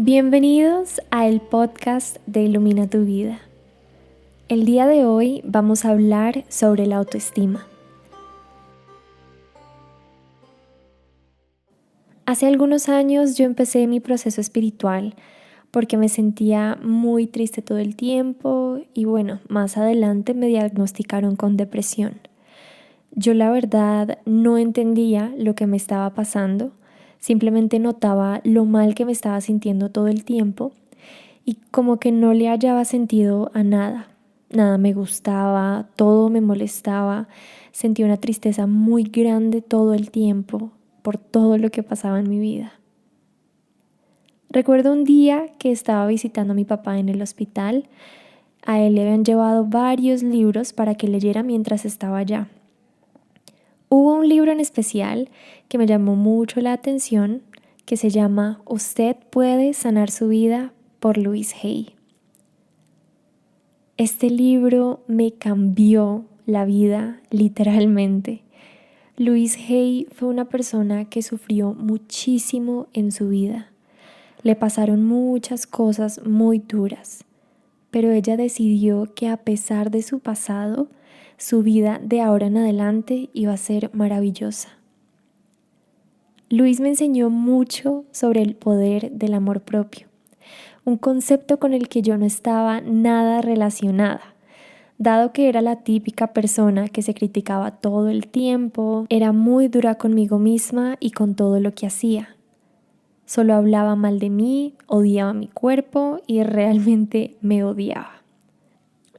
Bienvenidos al podcast de Ilumina tu vida. El día de hoy vamos a hablar sobre la autoestima. Hace algunos años yo empecé mi proceso espiritual porque me sentía muy triste todo el tiempo y más adelante me diagnosticaron con depresión. Yo la verdad no entendía lo que me estaba pasando, simplemente notaba lo mal que me estaba sintiendo todo el tiempo y como que no le hallaba sentido a nada. Nada me gustaba, todo me molestaba, sentía una tristeza muy grande todo el tiempo por todo lo que pasaba en mi vida. Recuerdo un día que estaba visitando a mi papá en el hospital. A él le habían llevado varios libros para que leyera mientras estaba allá. Hubo un libro en especial que me llamó mucho la atención, que se llama Usted puede sanar su vida, por Louise Hay. Este libro me cambió la vida literalmente. Louise Hay fue una persona que sufrió muchísimo en su vida. Le pasaron muchas cosas muy duras, pero ella decidió que a pesar de su pasado, su vida de ahora en adelante iba a ser maravillosa. Louise me enseñó mucho sobre el poder del amor propio, un concepto con el que yo no estaba nada relacionada. Dado que era la típica persona que se criticaba todo el tiempo, era muy dura conmigo misma y con todo lo que hacía. Solo hablaba mal de mí, odiaba mi cuerpo y realmente me odiaba.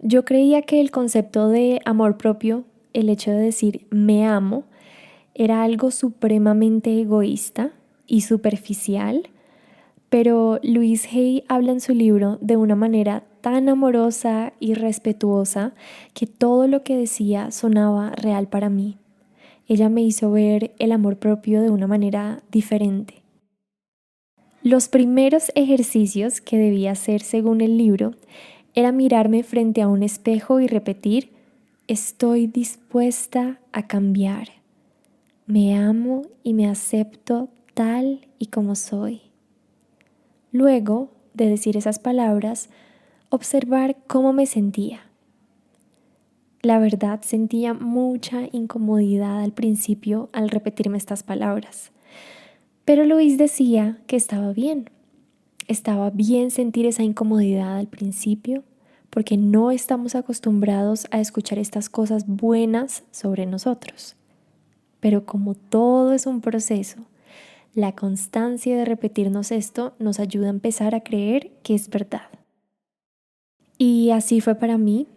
Yo creía que el concepto de amor propio, el hecho de decir me amo, era algo supremamente egoísta y superficial, pero Louise Hay habla en su libro de una manera tan amorosa y respetuosa que todo lo que decía sonaba real para mí. Ella me hizo ver el amor propio de una manera diferente. Los primeros ejercicios que debía hacer según el libro era mirarme frente a un espejo y repetir: estoy dispuesta a cambiar. Me amo y me acepto tal y como soy. Luego de decir esas palabras, observar cómo me sentía. La verdad, sentía mucha incomodidad al principio al repetirme estas palabras. Pero Luis decía que estaba bien. Estaba bien sentir esa incomodidad al principio porque no estamos acostumbrados a escuchar estas cosas buenas sobre nosotros. Pero como todo es un proceso, la constancia de repetirnos esto nos ayuda a empezar a creer que es verdad. Y así fue para mí.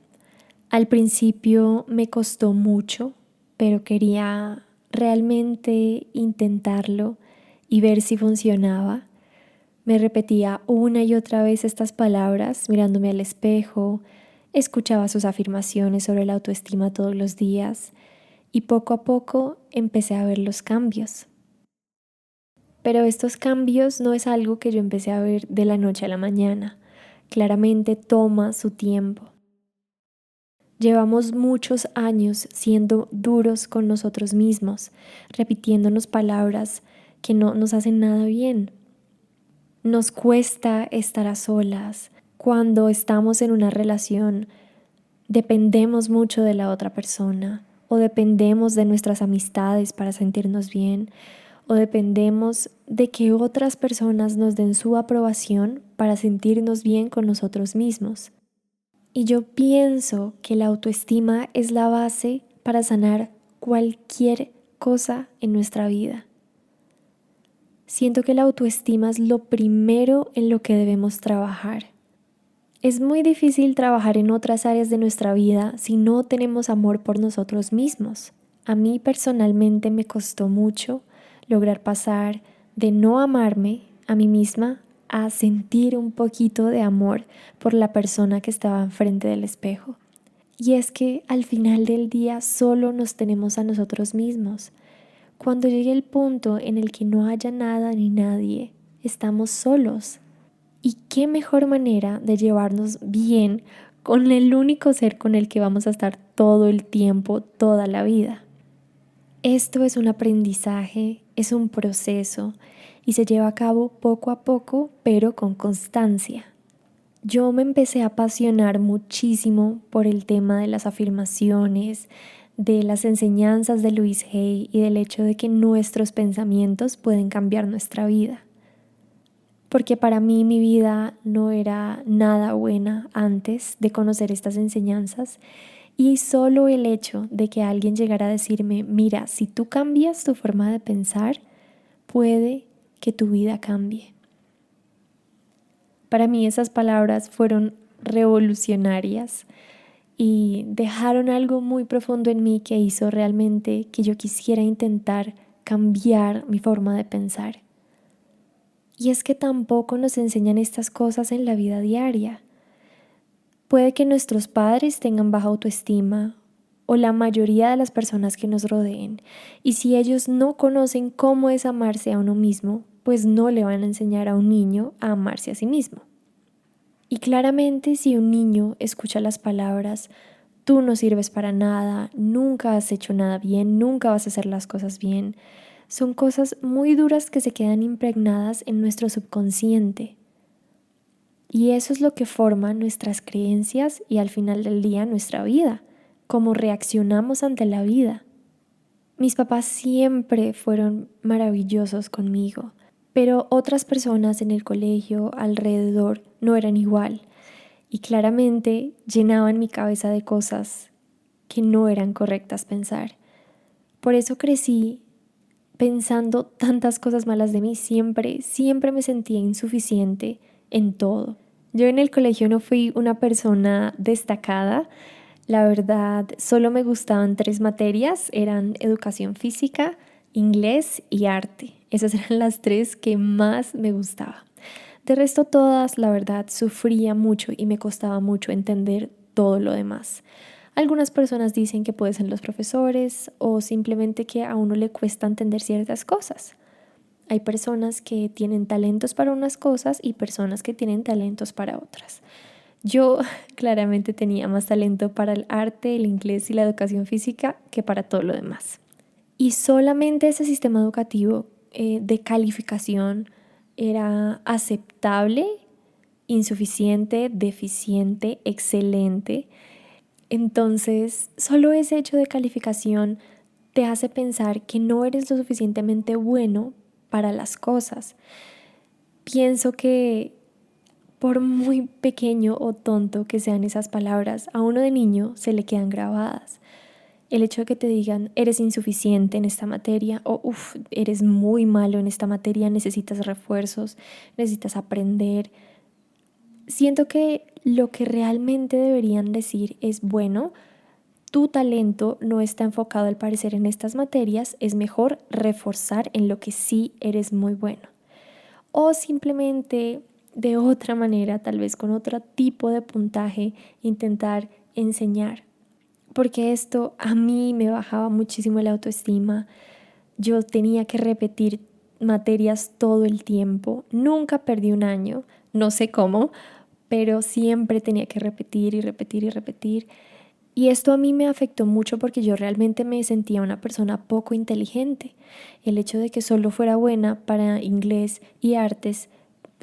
Al principio me costó mucho, pero quería realmente intentarlo y ver si funcionaba. Me repetía una y otra vez estas palabras mirándome al espejo, escuchaba sus afirmaciones sobre la autoestima todos los días y poco a poco empecé a ver los cambios. Pero estos cambios no es algo que yo empecé a ver de la noche a la mañana. Claramente toma su tiempo. Llevamos muchos años siendo duros con nosotros mismos, repitiéndonos palabras que no nos hacen nada bien. Nos cuesta estar a solas. Cuando estamos en una relación, dependemos mucho de la otra persona o dependemos de nuestras amistades para sentirnos bien o dependemos de que otras personas nos den su aprobación para sentirnos bien con nosotros mismos. Y yo pienso que la autoestima es la base para sanar cualquier cosa en nuestra vida. Siento que la autoestima es lo primero en lo que debemos trabajar. Es muy difícil trabajar en otras áreas de nuestra vida si no tenemos amor por nosotros mismos. A mí personalmente me costó mucho lograr pasar de no amarme a mí misma a sentir un poquito de amor por la persona que estaba enfrente del espejo. Y es que al final del día solo nos tenemos a nosotros mismos. Cuando llegue el punto en el que no haya nada ni nadie, estamos solos. ¿Y qué mejor manera de llevarnos bien con el único ser con el que vamos a estar todo el tiempo, toda la vida? Esto es un aprendizaje, es un proceso y se lleva a cabo poco a poco, pero con constancia. Yo me empecé a apasionar muchísimo por el tema de las afirmaciones, de las enseñanzas de Louise Hay y del hecho de que nuestros pensamientos pueden cambiar nuestra vida. Porque para mí mi vida no era nada buena antes de conocer estas enseñanzas y solo el hecho de que alguien llegara a decirme, mira, si tú cambias tu forma de pensar, puede que tu vida cambie. Para mí esas palabras fueron revolucionarias y dejaron algo muy profundo en mí que hizo realmente que yo quisiera intentar cambiar mi forma de pensar. Y es que tampoco nos enseñan estas cosas en la vida diaria. Puede que nuestros padres tengan baja autoestima o la mayoría de las personas que nos rodeen, y si ellos no conocen cómo es amarse a uno mismo, pues no le van a enseñar a un niño a amarse a sí mismo. Y claramente si un niño escucha las palabras, tú no sirves para nada, nunca has hecho nada bien, nunca vas a hacer las cosas bien, son cosas muy duras que se quedan impregnadas en nuestro subconsciente. Y eso es lo que forma nuestras creencias y al final del día nuestra vida, cómo reaccionamos ante la vida. Mis papás siempre fueron maravillosos conmigo, pero otras personas en el colegio, alrededor, no eran igual y claramente llenaban mi cabeza de cosas que no eran correctas pensar. Por eso crecí pensando tantas cosas malas de mí, siempre me sentía insuficiente en todo. Yo en el colegio no fui una persona destacada, la verdad solo me gustaban 3 materias, eran educación física, inglés y arte. Esas eran las 3 que más me gustaba. De resto todas, la verdad, sufría mucho y me costaba mucho entender todo lo demás. Algunas personas dicen que pueden ser los profesores o simplemente que a uno le cuesta entender ciertas cosas. Hay personas que tienen talentos para unas cosas y personas que tienen talentos para otras. Yo claramente tenía más talento para el arte, el inglés y la educación física que para todo lo demás. Y solamente ese sistema educativo de calificación era aceptable, insuficiente, deficiente, excelente. Entonces, solo ese hecho de calificación te hace pensar que no eres lo suficientemente bueno para las cosas. Pienso que por muy pequeño o tonto que sean esas palabras, a uno de niño se le quedan grabadas. El hecho de que te digan eres insuficiente en esta materia o eres muy malo en esta materia, necesitas refuerzos, necesitas aprender. Siento que lo que realmente deberían decir es, bueno, tu talento no está enfocado al parecer en estas materias, es mejor reforzar en lo que sí eres muy bueno. O simplemente de otra manera, tal vez con otro tipo de puntaje, intentar enseñar. Porque esto a mí me bajaba muchísimo la autoestima. Yo tenía que repetir materias todo el tiempo. Nunca perdí un año, no sé cómo, pero siempre tenía que repetir y repetir y repetir. Y esto a mí me afectó mucho porque yo realmente me sentía una persona poco inteligente. El hecho de que solo fuera buena para inglés y artes,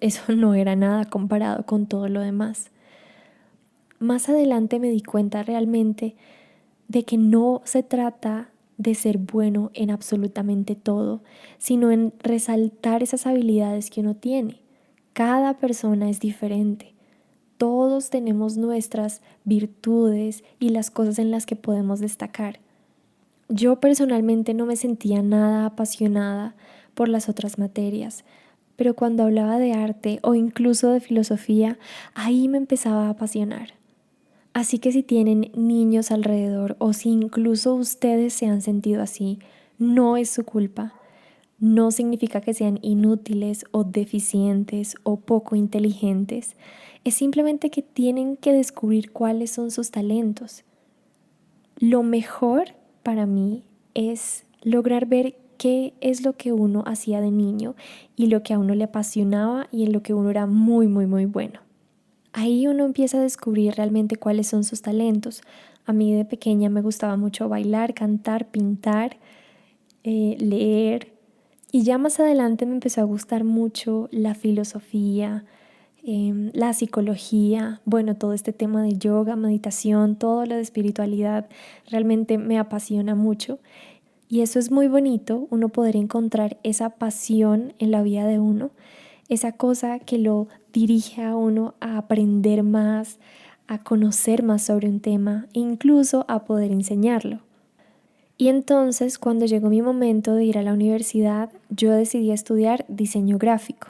eso no era nada comparado con todo lo demás. Más adelante me di cuenta realmente de que no se trata de ser bueno en absolutamente todo, sino en resaltar esas habilidades que uno tiene. Cada persona es diferente. Todos tenemos nuestras virtudes y las cosas en las que podemos destacar. Yo personalmente no me sentía nada apasionada por las otras materias, pero cuando hablaba de arte o incluso de filosofía, ahí me empezaba a apasionar. Así que si tienen niños alrededor o si incluso ustedes se han sentido así, no es su culpa. No significa que sean inútiles o deficientes o poco inteligentes. Es simplemente que tienen que descubrir cuáles son sus talentos. Lo mejor para mí es lograr ver qué es lo que uno hacía de niño y lo que a uno le apasionaba y en lo que uno era muy, muy, muy bueno. Ahí uno empieza a descubrir realmente cuáles son sus talentos. A mí de pequeña me gustaba mucho bailar, cantar, pintar, leer. Y ya más adelante me empezó a gustar mucho la filosofía, la psicología, bueno, todo este tema de yoga, meditación, todo lo de espiritualidad, realmente me apasiona mucho. Y eso es muy bonito, uno poder encontrar esa pasión en la vida de uno, esa cosa que lo dirige a uno a aprender más, a conocer más sobre un tema e incluso a poder enseñarlo. Y entonces, cuando llegó mi momento de ir a la universidad, yo decidí estudiar diseño gráfico,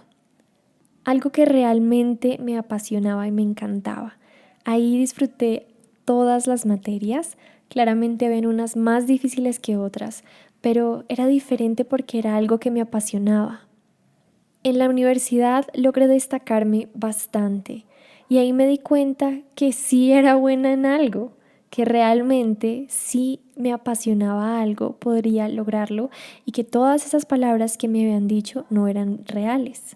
algo que realmente me apasionaba y me encantaba. Ahí disfruté todas las materias, claramente habían unas más difíciles que otras, pero era diferente porque era algo que me apasionaba. En la universidad logré destacarme bastante y ahí me di cuenta que sí era buena en algo, que realmente sí me apasionaba algo, podría lograrlo y que todas esas palabras que me habían dicho no eran reales.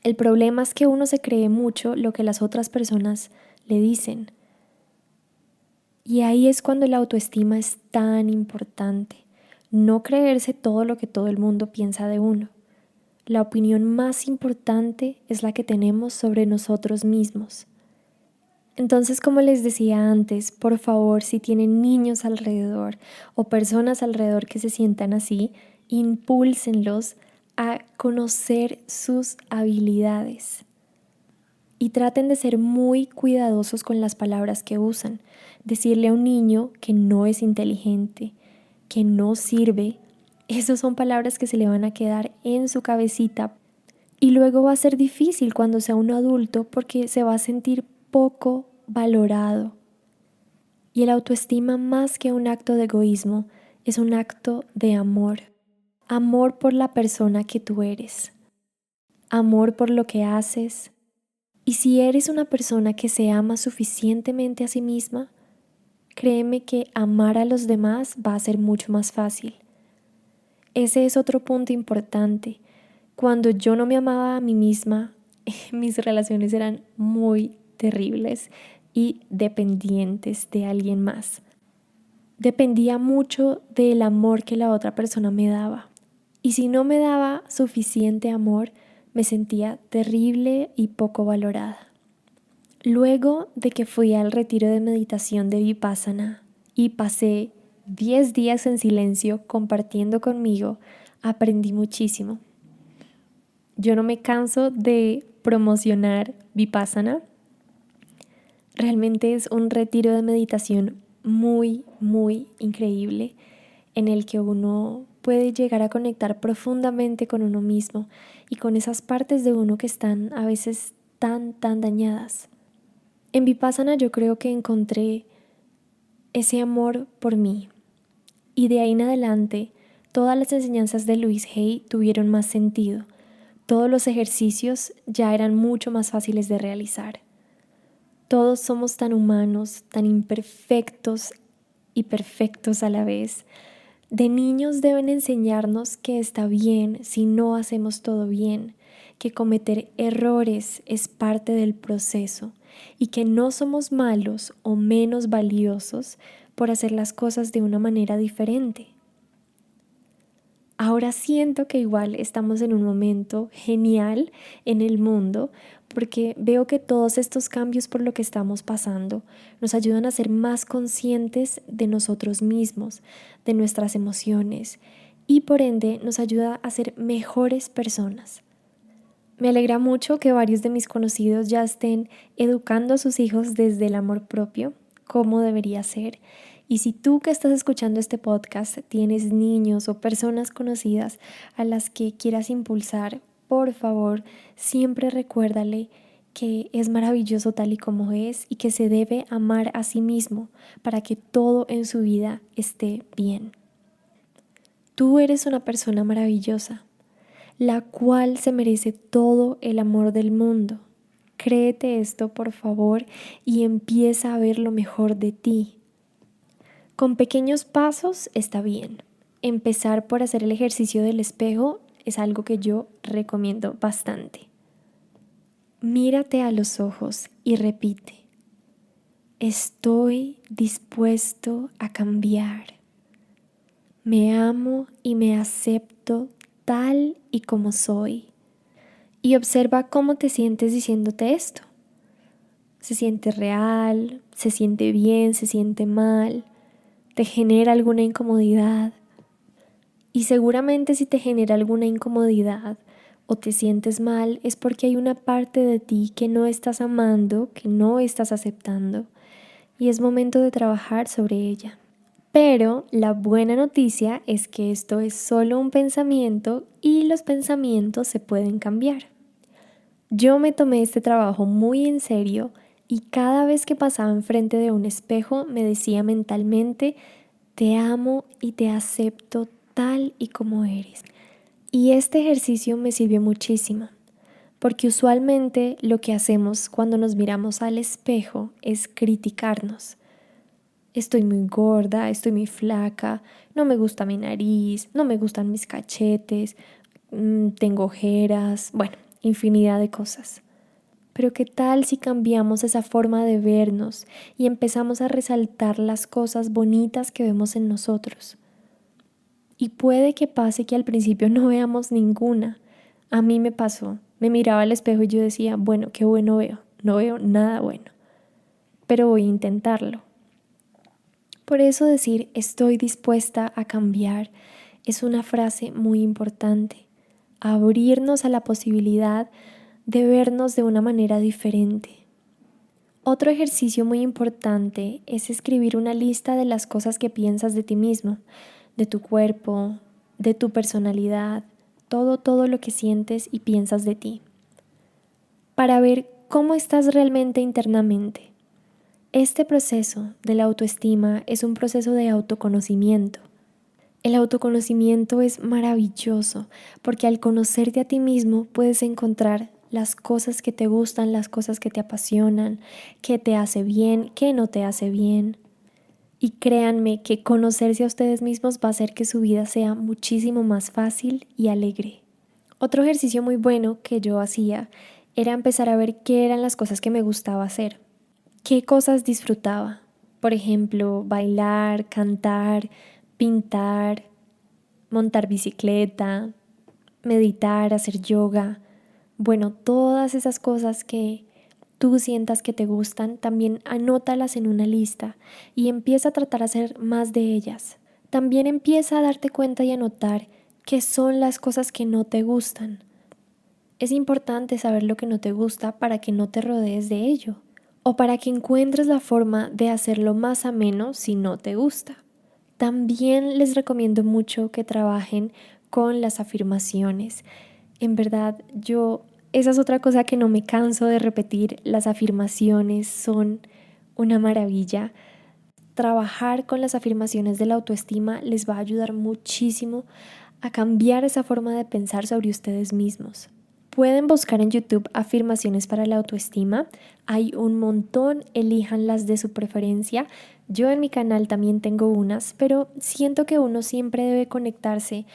El problema es que uno se cree mucho lo que las otras personas le dicen. Y ahí es cuando la autoestima es tan importante. No creerse todo lo que todo el mundo piensa de uno. La opinión más importante es la que tenemos sobre nosotros mismos. Entonces, como les decía antes, por favor, si tienen niños alrededor o personas alrededor que se sientan así, impúlsenlos a conocer sus habilidades. Y traten de ser muy cuidadosos con las palabras que usan. Decirle a un niño que no es inteligente, que no sirve, esas son palabras que se le van a quedar en su cabecita y luego va a ser difícil cuando sea un adulto porque se va a sentir poco valorado. Y el autoestima, más que un acto de egoísmo, es un acto de amor. Amor por la persona que tú eres. Amor por lo que haces. Y si eres una persona que se ama suficientemente a sí misma, créeme que amar a los demás va a ser mucho más fácil. Ese es otro punto importante. Cuando yo no me amaba a mí misma, mis relaciones eran muy terribles y dependientes de alguien más. Dependía mucho del amor que la otra persona me daba. Y si no me daba suficiente amor, me sentía terrible y poco valorada. Luego de que fui al retiro de meditación de Vipassana y pasé 10 días en silencio compartiendo conmigo, aprendí muchísimo. Yo no me canso de promocionar Vipassana. Realmente es un retiro de meditación muy, muy increíble en el que uno puede llegar a conectar profundamente con uno mismo y con esas partes de uno que están a veces tan dañadas. En Vipassana yo creo que encontré ese amor por mí y de ahí en adelante todas las enseñanzas de Louise Hay tuvieron más sentido. Todos los ejercicios ya eran mucho más fáciles de realizar. Todos somos tan humanos, tan imperfectos y perfectos a la vez. De niños deben enseñarnos que está bien si no hacemos todo bien, que cometer errores es parte del proceso y que no somos malos o menos valiosos por hacer las cosas de una manera diferente. Ahora siento que igual estamos en un momento genial en el mundo porque veo que todos estos cambios por lo que estamos pasando nos ayudan a ser más conscientes de nosotros mismos, de nuestras emociones y por ende nos ayuda a ser mejores personas. Me alegra mucho que varios de mis conocidos ya estén educando a sus hijos desde el amor propio, como debería ser. Y si tú que estás escuchando este podcast tienes niños o personas conocidas a las que quieras impulsar, por favor, siempre recuérdale que es maravilloso tal y como es y que se debe amar a sí mismo para que todo en su vida esté bien. Tú eres una persona maravillosa, la cual se merece todo el amor del mundo. Créete esto, por favor, y empieza a ver lo mejor de ti. Con pequeños pasos está bien. Empezar por hacer el ejercicio del espejo es algo que yo recomiendo bastante. Mírate a los ojos y repite: estoy dispuesto a cambiar. Me amo y me acepto tal y como soy. Y observa cómo te sientes diciéndote esto. ¿Se siente real? ¿Se siente bien? ¿Se siente mal? ¿Te genera alguna incomodidad? Y seguramente si te genera alguna incomodidad o te sientes mal es porque hay una parte de ti que no estás amando, que no estás aceptando y es momento de trabajar sobre ella. Pero la buena noticia es que esto es solo un pensamiento y los pensamientos se pueden cambiar. Yo me tomé este trabajo muy en serio y cada vez que pasaba enfrente de un espejo me decía mentalmente: te amo y te acepto tal y como eres. Y este ejercicio me sirvió muchísimo, porque usualmente lo que hacemos cuando nos miramos al espejo es criticarnos. Estoy muy gorda, estoy muy flaca, no me gusta mi nariz, no me gustan mis cachetes, tengo ojeras, bueno, infinidad de cosas. Pero ¿qué tal si cambiamos esa forma de vernos y empezamos a resaltar las cosas bonitas que vemos en nosotros? Y puede que pase que al principio no veamos ninguna. A mí me pasó. Me miraba al espejo y yo decía, bueno, qué bueno veo. No veo nada bueno. Pero voy a intentarlo. Por eso decir estoy dispuesta a cambiar es una frase muy importante. Abrirnos a la posibilidad de vernos de una manera diferente. Otro ejercicio muy importante es escribir una lista de las cosas que piensas de ti mismo, de tu cuerpo, de tu personalidad, todo lo que sientes y piensas de ti, para ver cómo estás realmente internamente. Este proceso de la autoestima es un proceso de autoconocimiento. El autoconocimiento es maravilloso porque al conocerte a ti mismo puedes encontrar las cosas que te gustan, las cosas que te apasionan, qué te hace bien, qué no te hace bien. Y créanme que conocerse a ustedes mismos va a hacer que su vida sea muchísimo más fácil y alegre. Otro ejercicio muy bueno que yo hacía era empezar a ver qué eran las cosas que me gustaba hacer, qué cosas disfrutaba. Por ejemplo, bailar, cantar, pintar, montar bicicleta, meditar, hacer yoga. Bueno, todas esas cosas que tú sientas que te gustan, también anótalas en una lista y empieza a tratar de hacer más de ellas. También empieza a darte cuenta y a notar qué son las cosas que no te gustan. Es importante saber lo que no te gusta para que no te rodees de ello o para que encuentres la forma de hacerlo más ameno si no te gusta. También les recomiendo mucho que trabajen con las afirmaciones. En verdad, esa es otra cosa que no me canso de repetir. Las afirmaciones son una maravilla. Trabajar con las afirmaciones de la autoestima les va a ayudar muchísimo a cambiar esa forma de pensar sobre ustedes mismos. Pueden buscar en YouTube afirmaciones para la autoestima. Hay un montón, elíjanlas de su preferencia. Yo en mi canal también tengo unas, pero siento que uno siempre debe conectarse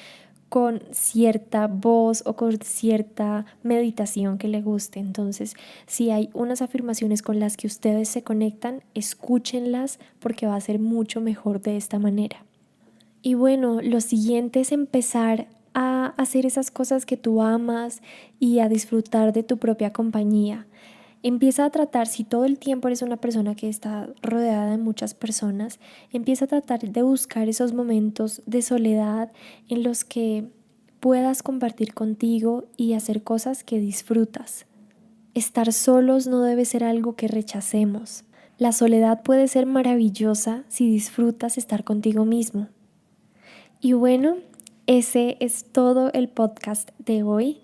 con cierta voz o con cierta meditación que le guste. Entonces, si hay unas afirmaciones con las que ustedes se conectan, escúchenlas porque va a ser mucho mejor de esta manera. Y bueno, lo siguiente es empezar a hacer esas cosas que tú amas y a disfrutar de tu propia compañía. Empieza a tratar, si todo el tiempo eres una persona que está rodeada de muchas personas, empieza a tratar de buscar esos momentos de soledad en los que puedas compartir contigo y hacer cosas que disfrutas. Estar solos no debe ser algo que rechacemos. La soledad puede ser maravillosa si disfrutas estar contigo mismo. Y bueno, ese es todo el podcast de hoy.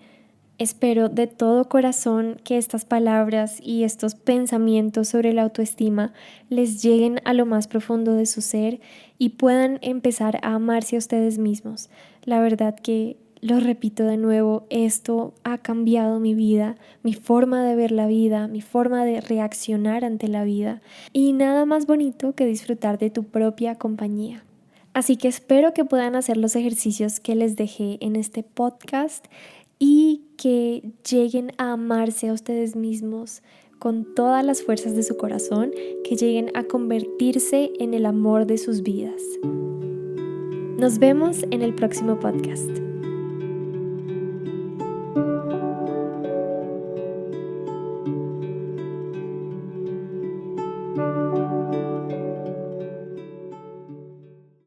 Espero de todo corazón que estas palabras y estos pensamientos sobre la autoestima les lleguen a lo más profundo de su ser y puedan empezar a amarse a ustedes mismos. La verdad que, lo repito de nuevo, esto ha cambiado mi vida, mi forma de ver la vida, mi forma de reaccionar ante la vida y nada más bonito que disfrutar de tu propia compañía. Así que espero que puedan hacer los ejercicios que les dejé en este podcast y que lleguen a amarse a ustedes mismos con todas las fuerzas de su corazón, que lleguen a convertirse en el amor de sus vidas. Nos vemos en el próximo podcast.